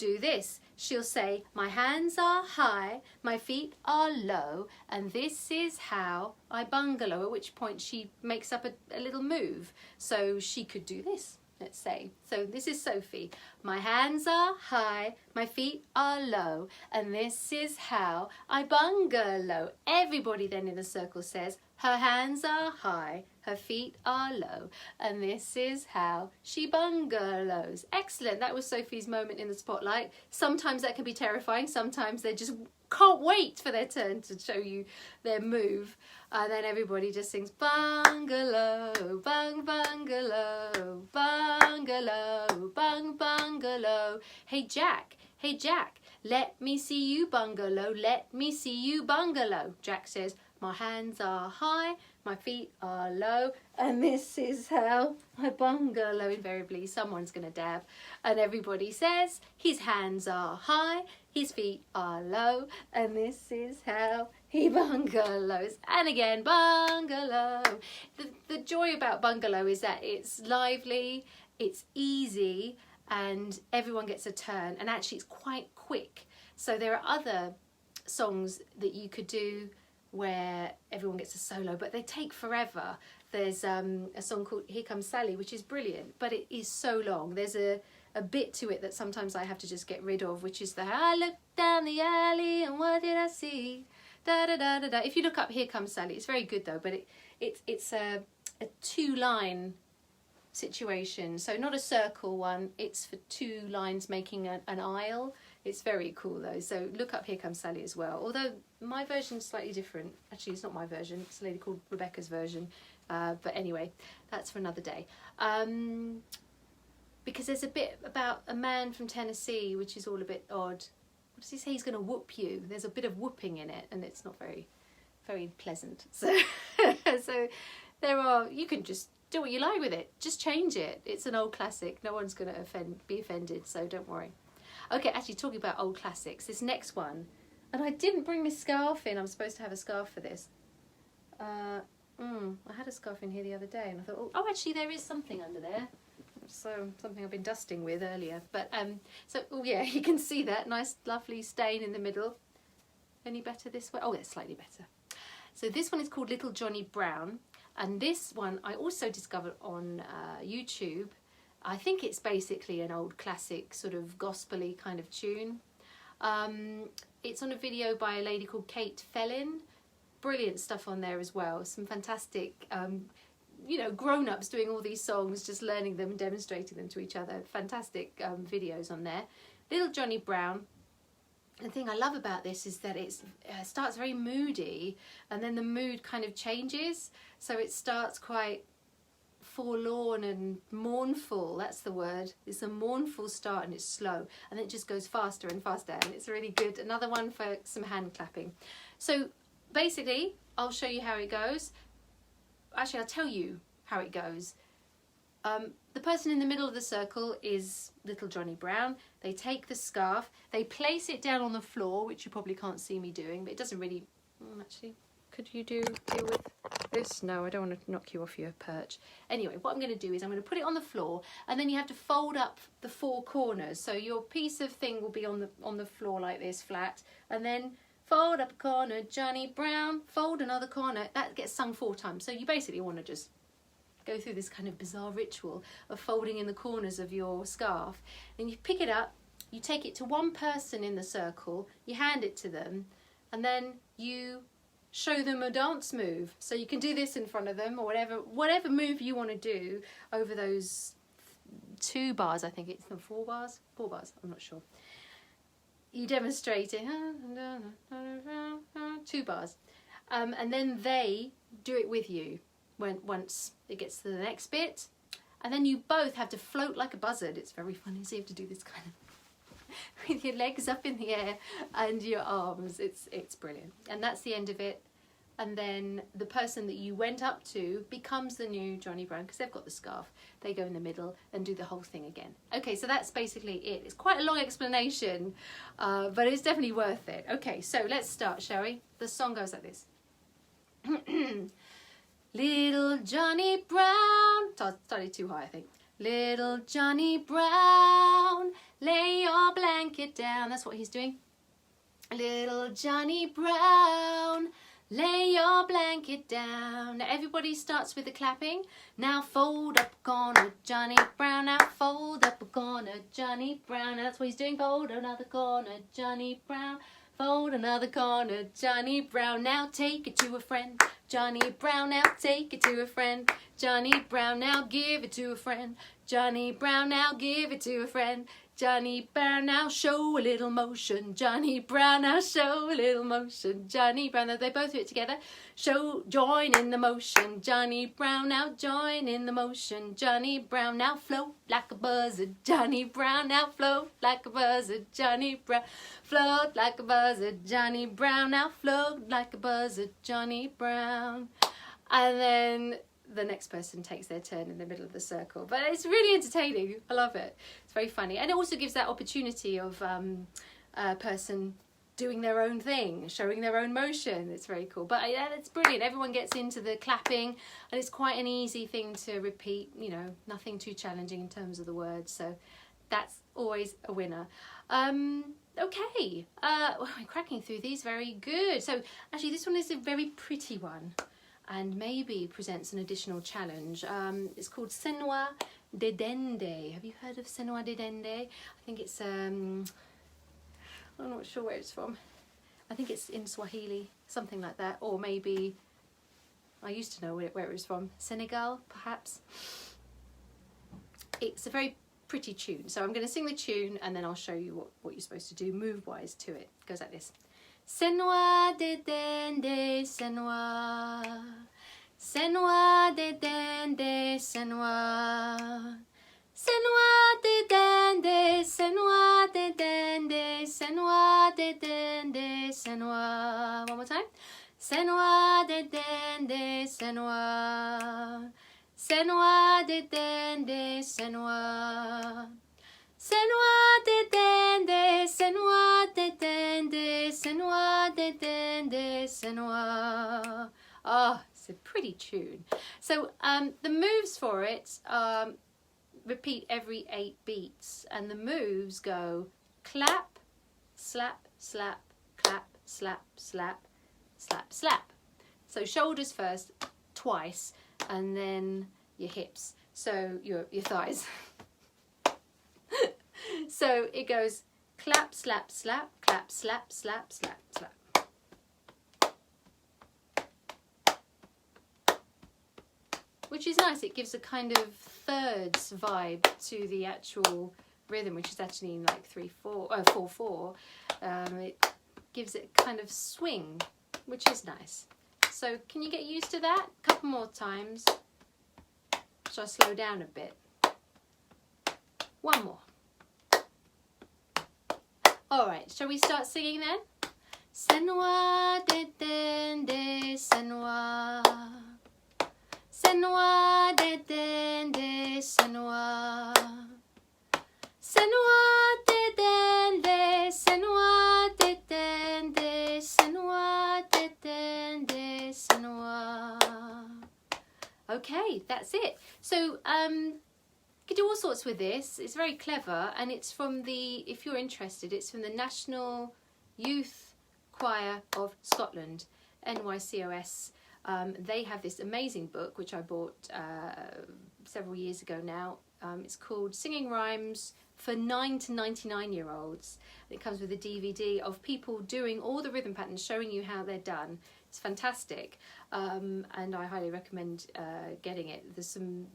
do this. She'll say, my hands are high, my feet are low, and this is how I bungalow, at which point she makes up a little move. So she could do this, let's say. So this is Sophie. My hands are high, my feet are low, and this is how I bungalow. Everybody then in the circle says, her hands are high, her feet are low, and this is how she bungalows. Excellent. That was Sophie's moment in the spotlight. Sometimes that can be terrifying. Sometimes they just can't wait for their turn to show you their move. And then everybody just sings bungalow, bung bungalow, bungalow, bung bungalow. Hey Jack, let me see you bungalow, let me see you bungalow. Jack says, my hands are high, my feet are low, and this is how I bungalow. Invariably, someone's going to dab. And everybody says, his hands are high, his feet are low, and this is how he bungalows. And again, bungalow. The joy about bungalow is that it's lively, it's easy, and everyone gets a turn. And actually, it's quite quick. So there are other songs that you could do where everyone gets a solo, but they take forever. There's a song called Here Comes Sally, which is brilliant, but it is so long. There's a bit to it that sometimes I have to just get rid of, which is the I looked down the alley and what did I see? Da da da da da. If you look up Here Comes Sally, it's very good though, but it's a 2-line situation, so not a circle one, it's for 2 lines making an aisle. It's very cool though, so look up Here Comes Sally as well, although my version's slightly different. Actually, it's not my version, it's a lady called Rebecca's version, but anyway, that's for another day. Because there's a bit about a man from Tennessee, which is all a bit odd. What does he say? He's going to whoop you. There's a bit of whooping in it, and it's not very, very pleasant. So, so there are, you can just do what you like with it. Just change it. It's an old classic. No one's going to be offended, so don't worry. Okay, actually talking about old classics, this next one, and I didn't bring my scarf in. I'm supposed to have a scarf for this. I had a scarf in here the other day, and I thought, oh, actually there is something under there. So something I've been dusting with earlier. But so oh yeah, you can see that nice, lovely stain in the middle. Any better this way? Oh, it's slightly better. So this one is called Little Johnny Brown, and this one I also discovered on YouTube. I think it's basically an old classic sort of gospel-y kind of tune. It's on a video by a lady called Kate Fellin. Brilliant stuff on there as well. Some fantastic, you know, grown-ups doing all these songs, just learning them and demonstrating them to each other. Fantastic videos on there. Little Johnny Brown. The thing I love about this is that it starts very moody, and then the mood kind of changes. So it starts quite forlorn and mournful, that's the word. It's a mournful start and it's slow, and then it just goes faster and faster, and it's really good. Another one for some hand clapping. So basically I'll show you how it goes. Actually, I'll tell you how it goes. The person in the middle of the circle is Little Johnny Brown. They take the scarf, they place it down on the floor, which you probably can't see me doing, but it doesn't really actually, could you deal with this? No, I don't want to knock you off your perch. Anyway, what I'm going to do is I'm going to put it on the floor, and then you have to fold up the 4 corners. So your piece of thing will be on the floor like this, flat, and then fold up a corner, Johnny Brown, fold another corner. That gets sung 4 times. So you basically want to just go through this kind of bizarre ritual of folding in the corners of your scarf. And you pick it up, you take it to one person in the circle, you hand it to them, and then you show them a dance move. So you can do this in front of them, or whatever move you want to do over those 2 bars, I think it's 4 bars? 4 bars, I'm not sure. You demonstrate it, 2 bars, and then they do it with you once it gets to the next bit, and then you both have to float like a buzzard. It's very funny, so you have to do this kind of with your legs up in the air and your arms. It's brilliant, and that's the end of it. And then the person that you went up to becomes the new Johnny Brown, because they've got the scarf. They go in the middle and do the whole thing again. Okay, so that's basically it. It's quite a long explanation, but it's definitely worth it. Okay, so let's start, shall we? The song goes like this. Little Johnny Brown, started too high I think. Little Johnny Brown, lay your blanket blanket down. That's what he's doing. Little Johnny Brown, lay your blanket down. Now everybody starts with the clapping. Now fold up a corner, Johnny Brown. Now fold up a corner, Johnny Brown. Now that's what he's doing. Fold another corner, Johnny Brown. Fold another corner, Johnny Brown. Now take it to a friend, Johnny Brown. Now take it to a friend, Johnny Brown. Now give it to a friend, Johnny Brown. Now give it to a friend, Johnny Brown. Now show a little motion, Johnny Brown. Now show a little motion, Johnny Brown. Now they both do it together. Join in the motion, Johnny Brown. Now join in the motion, Johnny Brown. Now float like a buzzard, Johnny Brown. Now float like a buzzard, Johnny Brown. Float like a buzzard, Johnny Brown. Now float like a buzzard, Johnny Brown. And then the next person takes their turn in the middle of the circle. But it's really entertaining. I love it. It's very funny. And it also gives that opportunity of a person doing their own thing, showing their own motion. It's very cool. But yeah, it's brilliant. Everyone gets into the clapping, and it's quite an easy thing to repeat, you know, nothing too challenging in terms of the words. So that's always a winner. Okay, well, I'm cracking through these. Very good. So actually this one is a very pretty one, and maybe presents an additional challenge. It's called Senwa Dedende. Have you heard of Senwa Dedende? I think it's, I'm not sure where it's from. I think it's in Swahili, something like that. Or maybe, I used to know where it was from. Senegal, perhaps. It's a very pretty tune. So I'm going to sing the tune and then I'll show you what you're supposed to do move-wise to it. It goes like this. Senwa Dedende, Senwa. Senwa Dedende, Senwa. Senwa Dedende, Senwa Dedende, Senwa Dedende, Senwa. One more time. Senwa Dedende, Senwa. Senwa Dedende, Senwa. Senwa Dedende, Senwa Dedende, Senwa Dedende, Senwa. Oh, it's a pretty tune. So the moves for it repeat every 8 beats, and the moves go clap, slap, slap, clap, slap, slap, slap, slap. So shoulders first, twice, and then your hips, so your thighs. So it goes clap, slap, slap, clap, slap, slap, slap, slap. Which is nice. It gives a kind of thirds vibe to the actual rhythm, which is actually in like 4/4. It gives it kind of swing, which is nice. So can you get used to that? A couple more times. Shall I slow down a bit? One more. Alright, shall we start singing then? Senwa Dedende, Senwa. Senwa Dedende, Senwa. Senwa Dedende, Senwa Dedende, Senwa Dedende, Senwa. Okay, that's it. So you can do all sorts with this. It's very clever, and it's from the, if you're interested, it's from the National Youth Choir of Scotland, NYCOS. They have this amazing book which I bought several years ago now. It's called Singing Rhymes for 9 to 99-year-olds. It comes with a DVD of people doing all the rhythm patterns, showing you how they're done. It's fantastic, and I highly recommend getting it. There's some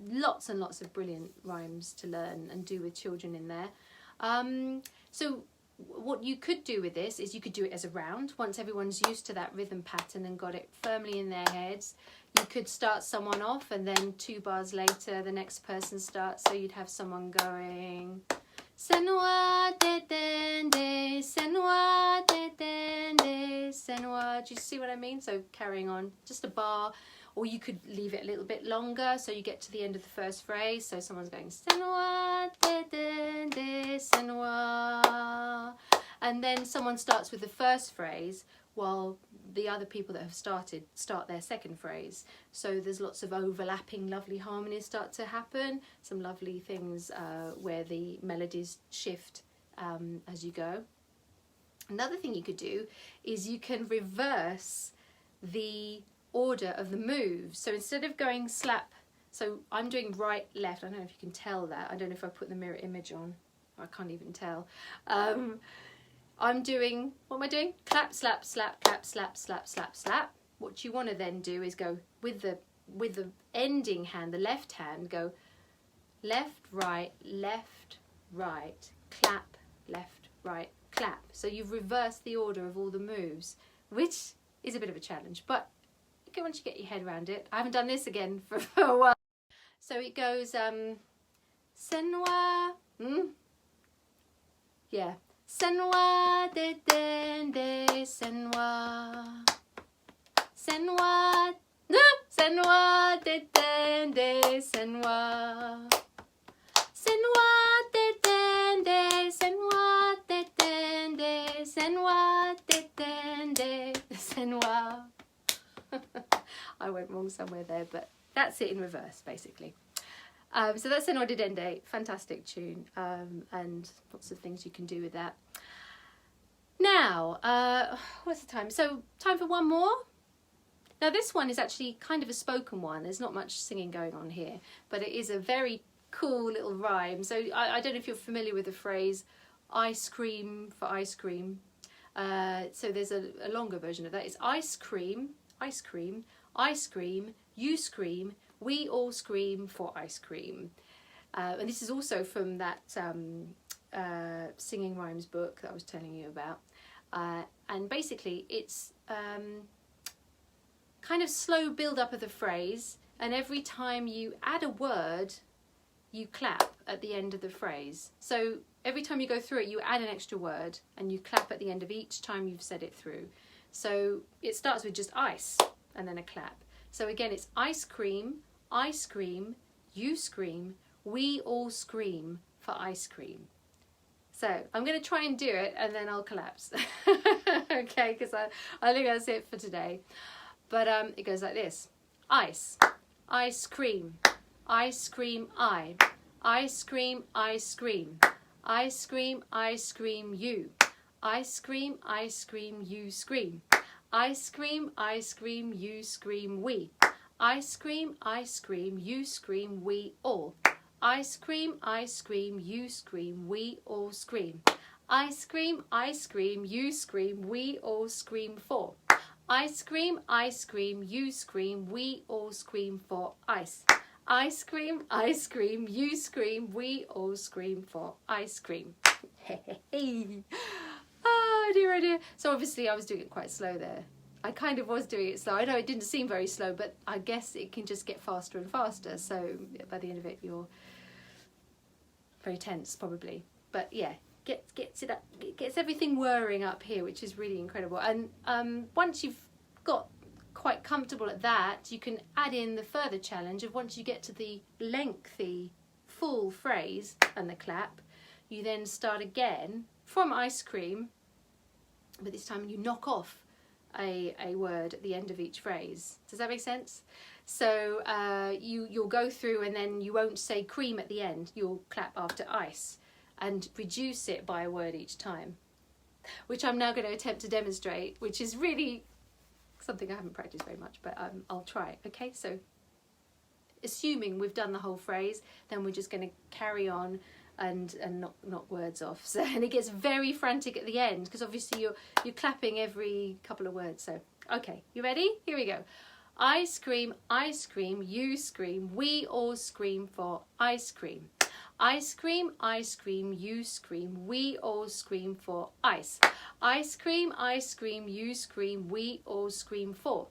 lots and lots of brilliant rhymes to learn and do with children in there. So what you could do with this is you could do it as a round. Once everyone's used to that rhythm pattern and got it firmly in their heads, you could start someone off, and then 2 bars later the next person starts. So you'd have someone going Senwa Dedende, Senwa Dedende, Senwa. Do you see what I mean? So carrying on, just a bar, or you could leave it a little bit longer so you get to the end of the first phrase. So someone's going Senwa Dedende, Senwa, and then someone starts with the first phrase while the other people that have started start their second phrase. So there's lots of overlapping lovely harmonies start to happen, some lovely things where the melodies shift as you go. Another thing you could do is you can reverse the order of the moves. So instead of going slap, so I'm doing right, left. I don't know if you can tell that. I don't know if I put the mirror image on. I can't even tell. I'm doing, what am I doing? Clap, slap, slap, clap, slap, slap, slap, slap. What you want to then do is go with the ending hand, the left hand, go left, right, clap, left, right, clap. So you've reversed the order of all the moves, which is a bit of a challenge, but once you get your head around it. I haven't done this again for a while. So it goes, Senwa, yeah, Senwa de den de Senwa, Senwa, Senwa de den de Senwa, Senwa de den de Senwa de den de Senwa de den de Senwa. I went wrong somewhere there, but that's it in reverse, basically. So that's Senwa de Dende, fantastic tune, and lots of things you can do with that. Now, what's the time? So, time for one more. Now, this one is actually kind of a spoken one. There's not much singing going on here, but it is a very cool little rhyme. So, I don't know if you're familiar with the phrase, ice cream for ice cream. So, there's a longer version of that. It's ice cream, ice cream, ice cream, you scream, we all scream for ice cream. And this is also from that Singing Rhymes book that I was telling you about. And basically it's kind of slow build up of the phrase, and every time you add a word, you clap at the end of the phrase. So every time you go through it, you add an extra word and you clap at the end of each time you've said it through. So it starts with just ice and then a clap. So again, it's ice cream, you scream, we all scream for ice cream. So I'm going to try and do it and then I'll collapse. Okay, because I think that's it for today. But it goes like this. Ice, ice cream, ice cream, ice cream, ice cream, ice cream, ice cream, you, ice cream, you scream, ice cream, you scream, we, ice cream, you scream, we all, ice cream, you scream, we all scream, ice cream, you scream, we all scream for, ice cream, you scream, we all scream for ice, ice cream, you scream, we all scream for ice cream. Hey. Oh dear, oh dear. So obviously I was doing it quite slow there. I kind of was doing it slow. I know it didn't seem very slow, but I guess it can just get faster and faster. So by the end of it, you're very tense probably. But yeah, gets it up, gets everything whirring up here, which is really incredible. And once you've got quite comfortable at that, you can add in the further challenge of once you get to the lengthy full phrase and the clap, you then start again from ice cream, but this time you knock off a word at the end of each phrase. Does that make sense? So you'll go through and then you won't say cream at the end, you'll clap after ice and reduce it by a word each time, which I'm now going to attempt to demonstrate, which is really something I haven't practiced very much, but I'll try. Okay, so assuming we've done the whole phrase, then we're just going to carry on and knock words off. So, and it gets very frantic at the end because obviously you're clapping every couple of words. So okay, you ready? Here we go. Ice cream, you scream, we all scream for ice cream. Ice cream, you scream, we all scream for ice. Ice cream, you scream, we all scream for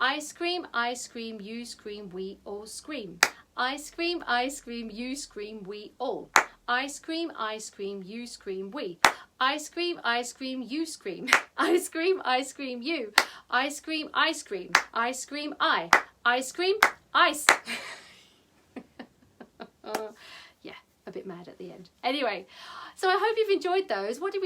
ice cream, you scream, we all scream. Ice cream, you scream, we all. Ice cream, you scream, we. Ice cream, you scream. Ice cream, you. Ice cream, I. Ice cream, ice. Yeah, a bit mad at the end. Anyway, so I hope you've enjoyed those. What did we